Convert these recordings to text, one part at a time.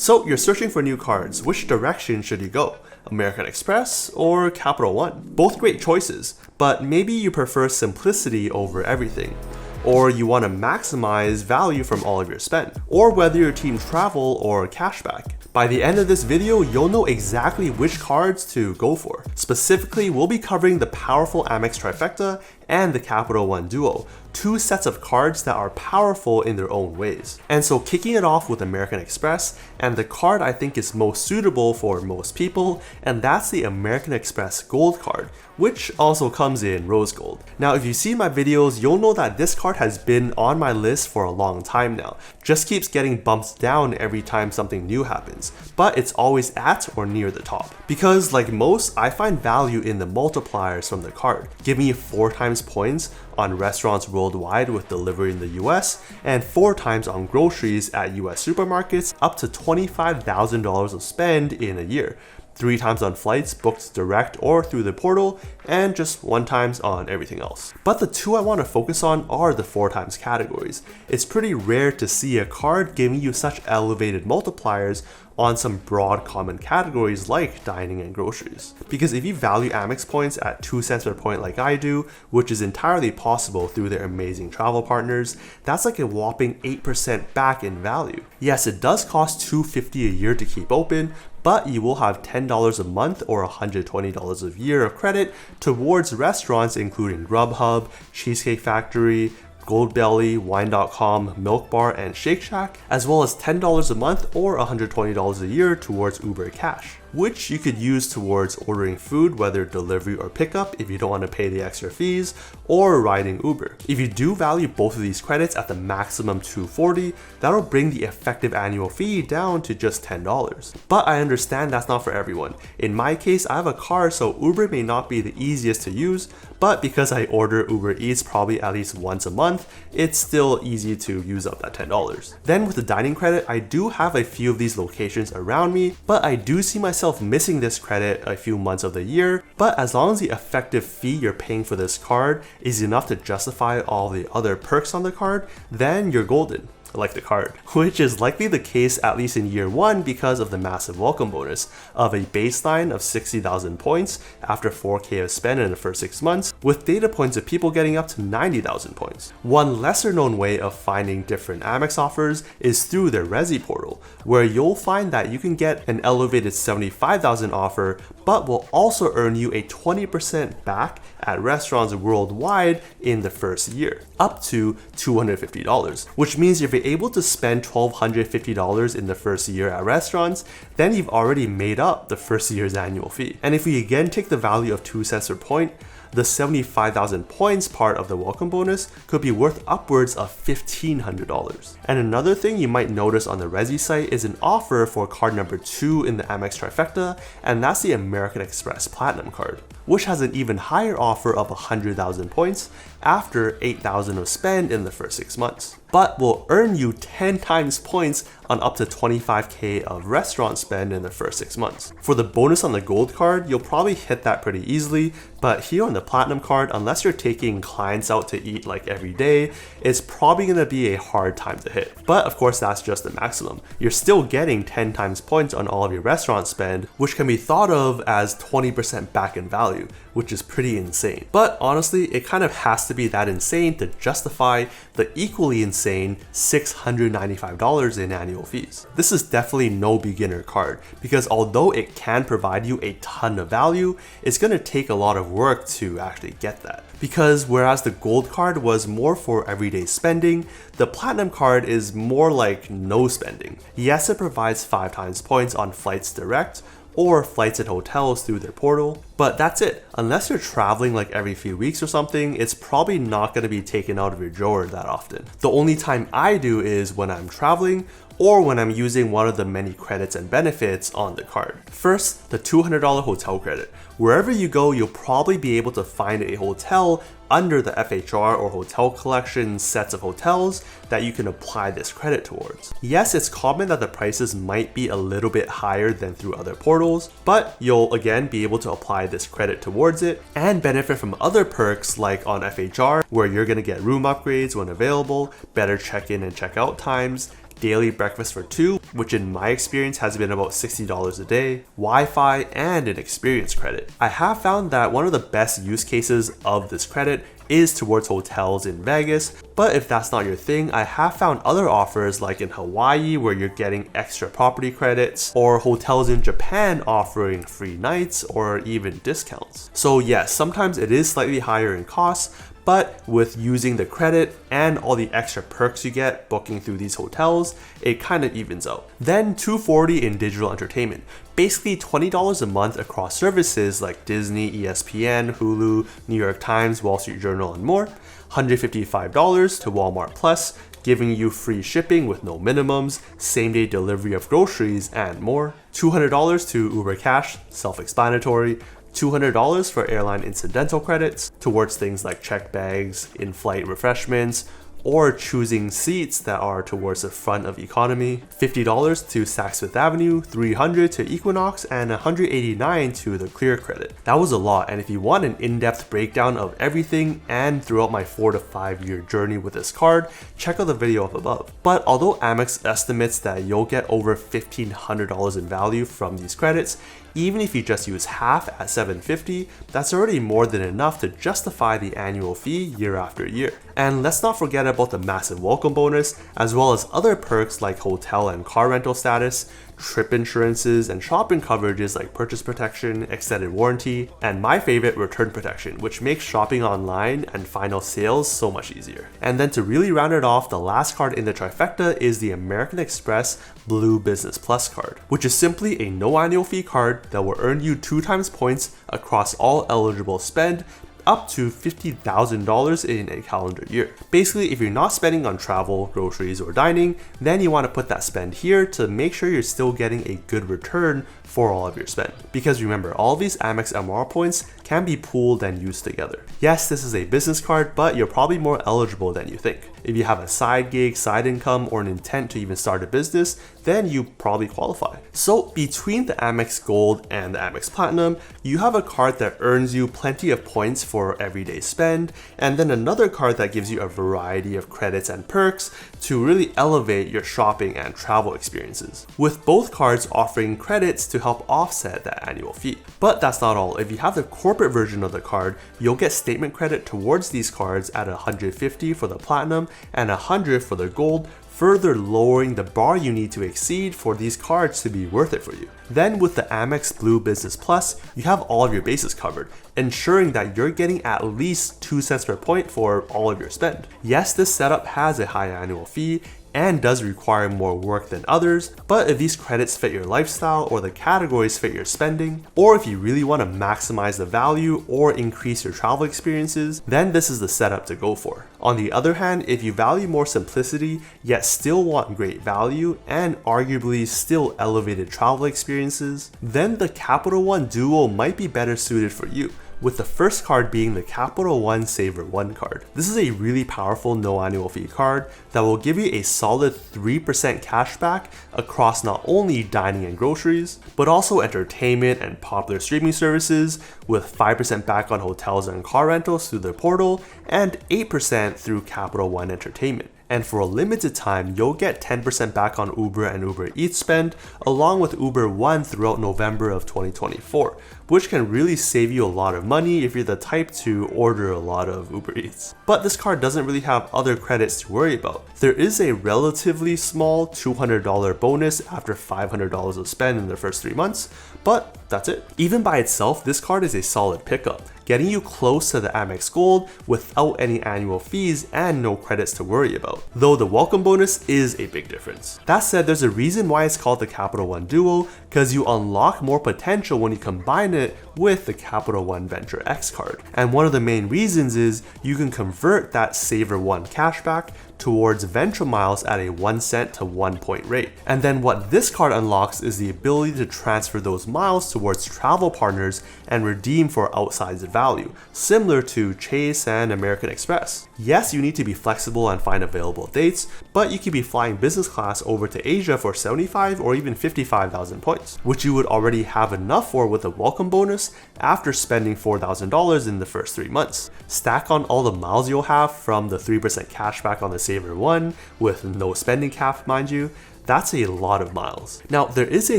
So you're searching for new cards. Which direction should you go? American Express or Capital One? Both great choices, but maybe you prefer simplicity over everything. Or you want to maximize value from all of your spend. Or whether you're team travel or cashback. By the end of this video, you'll know exactly which cards to go for. Specifically, we'll be covering the powerful Amex Trifecta and the Capital One Duo, two sets of cards that are powerful in their own ways. And so kicking it off with American Express, and the card I think is most suitable for most people, and that's the American Express Gold card, which also comes in rose gold. Now if you see my videos, you'll know that this card has been on my list for a long time now. Just keeps getting bumped down every time something new happens, but it's always at or near the top. Because like most, I find value in the multipliers from the card, giving you 4 times points on restaurants worldwide with delivery in the US, and 4 times on groceries at US supermarkets, up to $25,000 of spend in a year. 3 times on flights booked direct or through the portal, and just 1 times on everything else. But the 2 I want to focus on are the 4 times categories. It's pretty rare to see a card giving you such elevated multipliers on some broad common categories like dining and groceries. Because if you value Amex points at 2 cents per point like I do, which is entirely possible through their amazing travel partners, that's like a whopping 8% back in value. Yes, it does cost $250 a year to keep open, but you will have $10 a month or $120 a year of credit towards restaurants including Grubhub, Cheesecake Factory, Goldbelly, Wine.com, Milk Bar, and Shake Shack, as well as $10 a month or $120 a year towards Uber Cash, which you could use towards ordering food, whether delivery or pickup if you don't want to pay the extra fees, or riding Uber. If you do value both of these credits at the maximum $240, that'll bring the effective annual fee down to just $10. But I understand that's not for everyone. In my case, I have a car, so Uber may not be the easiest to use, but because I order Uber Eats probably at least once a month, it's still easy to use up that $10. Then with the dining credit, I do have a few of these locations around me, but I do see myself missing this credit a few months of the year. But as long as the effective fee you're paying for this card is enough to justify all the other perks on the card, then you're golden. Like the card, which is likely the case at least in year 1 because of the massive welcome bonus of a baseline of 60,000 points after 4K of spend in the first 6 months, with data points of people getting up to 90,000 points. One lesser known way of finding different Amex offers is through their Resi portal, where you'll find that you can get an elevated 75,000 offer, but will also earn you a 20% back at restaurants worldwide in the first year, up to $250, which means if you're able to spend $1,250 in the first year at restaurants, then you've already made up the first year's annual fee. And if we again take the value of 2 cents per point, the 75,000 points part of the welcome bonus could be worth upwards of $1,500. And another thing you might notice on the Resi site is an offer for card number 2 in the Amex Trifecta, and that's the American Express Platinum card, which has an even higher offer of 100,000 points after 8,000 of spend in the first 6 months, but will earn you 10 times points on up to 25K of restaurant spend in the first 6 months. For the bonus on the gold card, you'll probably hit that pretty easily, but here on the platinum card, unless you're taking clients out to eat like every day, it's probably going to be a hard time to hit. But of course, that's just the maximum. You're still getting 10 times points on all of your restaurant spend, which can be thought of as 20% back in value, which is pretty insane. But honestly, it kind of has to be that insane to justify the equally insane $695 in annual fees. This is definitely no beginner card, because although it can provide you a ton of value, it's going to take a lot of work to actually get that. Because whereas the gold card was more for everyday spending, the platinum card is more like no spending. Yes, it provides 5 times points on flights direct, or flights and hotels through their portal, but that's it. Unless you're traveling like every few weeks or something, it's probably not going to be taken out of your drawer that often. The only time I do is when I'm traveling or when I'm using one of the many credits and benefits on the card. First, the $200 hotel credit. Wherever you go, you'll probably be able to find a hotel under the FHR or hotel collection sets of hotels that you can apply this credit towards. Yes, it's common that the prices might be a little bit higher than through other portals, but you'll again be able to apply this credit towards it and benefit from other perks like on FHR, where you're gonna get room upgrades when available, better check-in and check-out times, daily breakfast for 2, which in my experience has been about $60 a day, Wi-Fi, and an experience credit. I have found that one of the best use cases of this credit is towards hotels in Vegas, but if that's not your thing, I have found other offers like in Hawaii where you're getting extra property credits, or hotels in Japan offering free nights or even discounts. So yes, sometimes it is slightly higher in cost, but with using the credit and all the extra perks you get booking through these hotels, it kind of evens out. Then $240 in digital entertainment. Basically $20 a month across services like Disney, ESPN, Hulu, New York Times, Wall Street Journal, and more. $155 to Walmart Plus, giving you free shipping with no minimums, same-day delivery of groceries, and more. $200 to Uber Cash, self-explanatory. $200 for airline incidental credits towards things like checked bags, in-flight refreshments, or choosing seats that are towards the front of economy. $50 to Saks Fifth Avenue, $300 to Equinox, and $189 to the Clear credit. That was a lot, and if you want an in-depth breakdown of everything and throughout my 4 to 5 year journey with this card, check out the video up above. But although Amex estimates that you'll get over $1,500 in value from these credits, even if you just use half at $750, that's already more than enough to justify the annual fee year after year. And let's not forget about the massive welcome bonus, as well as other perks like hotel and car rental status, trip insurances, and shopping coverages like purchase protection, extended warranty, and my favorite, return protection, which makes shopping online and final sales so much easier. And then to really round it off, the last card in the trifecta is the American Express Blue Business Plus card, which is simply a no annual fee card that will earn you 2 times points across all eligible spend, up to $50,000 in a calendar year. Basically, if you're not spending on travel, groceries, or dining, then you want to put that spend here to make sure you're still getting a good return for all of your spend. Because remember, all of these Amex MR points can be pooled and used together. Yes, this is a business card, but you're probably more eligible than you think. If you have a side gig, side income, or an intent to even start a business, then you probably qualify. So between the Amex Gold and the Amex Platinum, you have a card that earns you plenty of points for everyday spend, and then another card that gives you a variety of credits and perks to really elevate your shopping and travel experiences, with both cards offering credits to help offset that annual fee. But that's not all. If you have the corporate version of the card, you'll get statement credit towards these cards at $150 for the Platinum and $100 for the Gold, further lowering the bar you need to exceed for these cards to be worth it for you. Then with the Amex Blue Business Plus, you have all of your bases covered, ensuring that you're getting at least 2 cents per point for all of your spend. Yes, this setup has a high annual fee and does require more work than others, but if these credits fit your lifestyle or the categories fit your spending, or if you really want to maximize the value or increase your travel experiences, then this is the setup to go for. On the other hand, if you value more simplicity yet still want great value and arguably still elevated travel experiences, then the Capital One Duo might be better suited for you, with the first card being the Capital One Saver One card. This is a really powerful no annual fee card that will give you a solid 3% cashback across not only dining and groceries, but also entertainment and popular streaming services, with 5% back on hotels and car rentals through the portal, and 8% through Capital One Entertainment. And for a limited time, you'll get 10% back on Uber and Uber Eats spend, along with Uber One throughout November of 2024, which can really save you a lot of money if you're the type to order a lot of Uber Eats. But this card doesn't really have other credits to worry about. There is a relatively small $200 bonus after $500 of spend in the first 3 months, but that's it. Even by itself, this card is a solid pickup, getting you close to the Amex Gold without any annual fees and no credits to worry about, though the welcome bonus is a big difference. That said, there's a reason why it's called the Capital One Duo, because you unlock more potential when you combine it with the Capital One Venture X card. And one of the main reasons is you can convert that Saver One cashback towards Venture miles at a 1 cent to 1 point rate. And then what this card unlocks is the ability to transfer those miles towards travel partners and redeem for outsized value, similar to Chase and American Express. Yes, you need to be flexible and find available dates, but you could be flying business class over to Asia for 75 or even 55,000 points, which you would already have enough for with a welcome bonus after spending $4,000 in the first 3 months. Stack on all the miles you'll have from the 3% cashback on the Saver 1 with no spending cap, mind you, that's a lot of miles. Now, there is a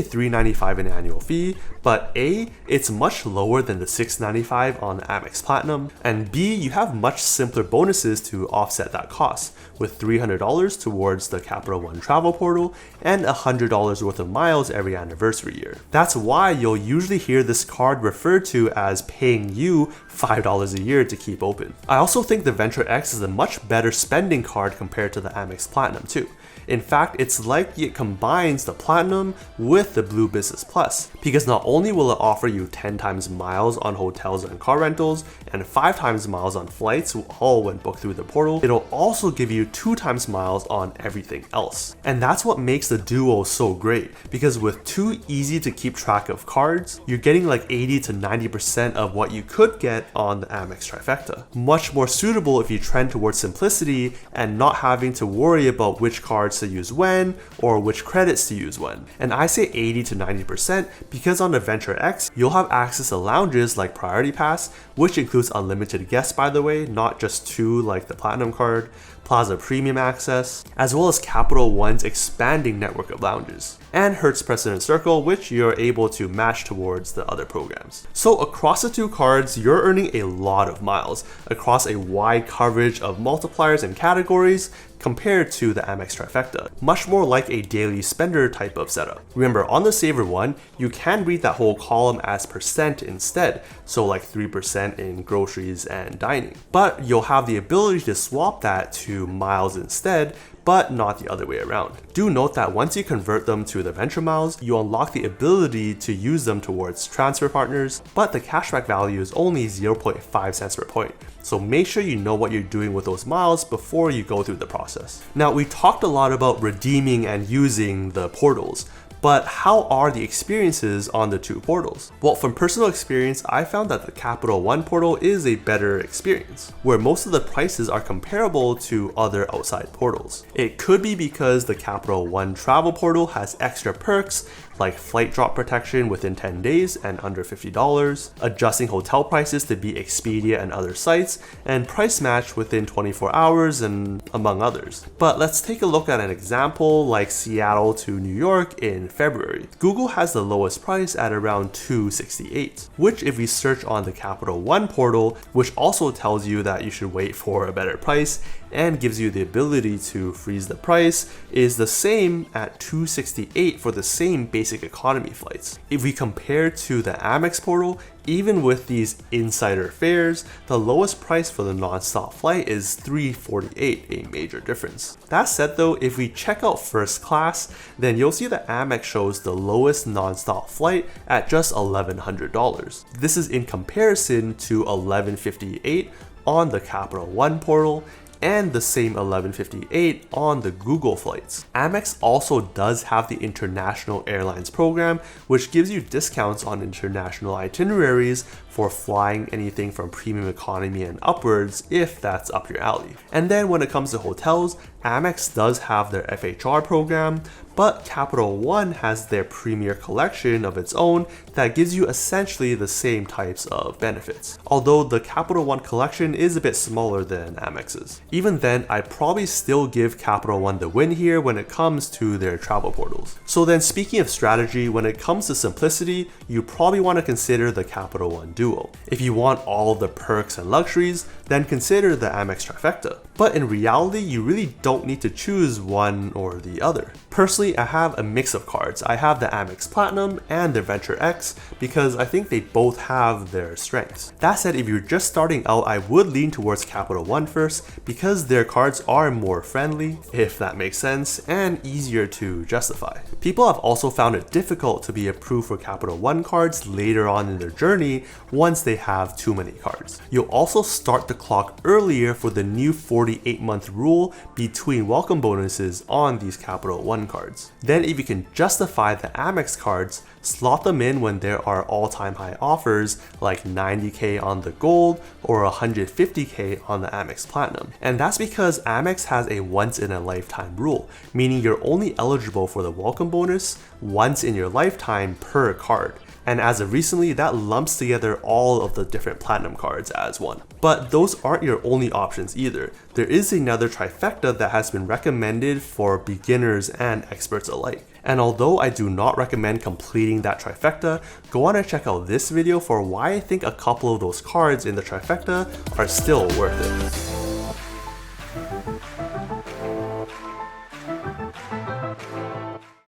$395 in annual fee, but A, it's much lower than the $695 on the Amex Platinum, and B, you have much simpler bonuses to offset that cost, with $300 towards the Capital One travel portal and $100 worth of miles every anniversary year. That's why you'll usually hear this card referred to as paying you $5 a year to keep open. I also think the Venture X is a much better spending card compared to the Amex Platinum too. In fact, it's like it combines the Platinum with the Blue Business Plus, because not only will it offer you 10 times miles on hotels and car rentals, and 5 times miles on flights, all when booked through the portal, it'll also give you 2 times miles on everything else. And that's what makes the Duo so great, because with 2 easy to keep track of cards, you're getting like 80 to 90% of what you could get on the Amex Trifecta. Much more suitable if you trend towards simplicity and not having to worry about which cards to use when or which credits to use when. And I say 80 to 90% because on the Venture X, you'll have access to lounges like Priority Pass, which includes unlimited guests by the way, not just 2 like the Platinum card, Plaza Premium access, as well as Capital One's expanding network of lounges, and Hertz President Circle, which you're able to match towards the other programs. So across the 2 cards, you're earning a lot of miles across a wide coverage of multipliers and categories compared to the Amex Trifecta, much more like a daily spender type of setup. Remember, on the Saver one, you can read that whole column as percent instead, so like 3% in groceries and dining. But you'll have the ability to swap that to miles instead, but not the other way around. Do note that once you convert them to the Venture Miles, you unlock the ability to use them towards transfer partners, but the cashback value is only 0.5 cents per point. So make sure you know what you're doing with those miles before you go through the process. Now, we talked a lot about redeeming and using the portals, but how are the experiences on the 2 portals? Well, from personal experience, I found that the Capital One portal is a better experience, where most of the prices are comparable to other outside portals. It could be because the Capital One travel portal has extra perks like flight drop protection within 10 days and under $50, adjusting hotel prices to be Expedia and other sites, and price match within 24 hours, and among others. But let's take a look at an example like Seattle to New York in February. Google has the lowest price at around $268, which if we search on the Capital One portal, which also tells you that you should wait for a better price and gives you the ability to freeze the price, is the same at $268 for the same basic economy flights. If we compare to the Amex portal, even with these insider fares, the lowest price for the non-stop flight is $348, a major difference. That said though, if we check out first class, then you'll see that Amex shows the lowest non-stop flight at just $1,100. This is in comparison to $1,158 on the Capital One portal and the same $1,158 on the Google flights. Amex also does have the International Airlines program, which gives you discounts on international itineraries for flying anything from premium economy and upwards if that's up your alley. And then when it comes to hotels, Amex does have their FHR program, but Capital One has their Premier Collection of its own that gives you essentially the same types of benefits. Although the Capital One Collection is a bit smaller than Amex's. Even then, I'd probably still give Capital One the win here when it comes to their travel portals. So then speaking of strategy, when it comes to simplicity, you probably want to consider the Capital One Duo. If you want all the perks and luxuries, then consider the Amex Trifecta. But in reality, you really don't need to choose one or the other. Personally, I have a mix of cards. I have the Amex Platinum and the Venture X because I think they both have their strengths. That said, if you're just starting out, I would lean towards Capital One first because their cards are more friendly, if that makes sense, and easier to justify. People have also found it difficult to be approved for Capital One cards later on in their journey once they have too many cards. You'll also start the clock earlier for the new 48-month rule between welcome bonuses on these Capital One cards. Then if you can justify the Amex cards, slot them in when there are all-time high offers like $90K on the Gold or $150K on the Amex Platinum. And that's because Amex has a once-in-a-lifetime rule, meaning you're only eligible for the welcome bonus once in your lifetime per card. and as of recently, that lumps together all of the different platinum cards as one. But those aren't your only options either. There is another trifecta that has been recommended for beginners and experts alike. And although I do not recommend completing that trifecta, go on and check out this video for why I think a couple of those cards in the trifecta are still worth it.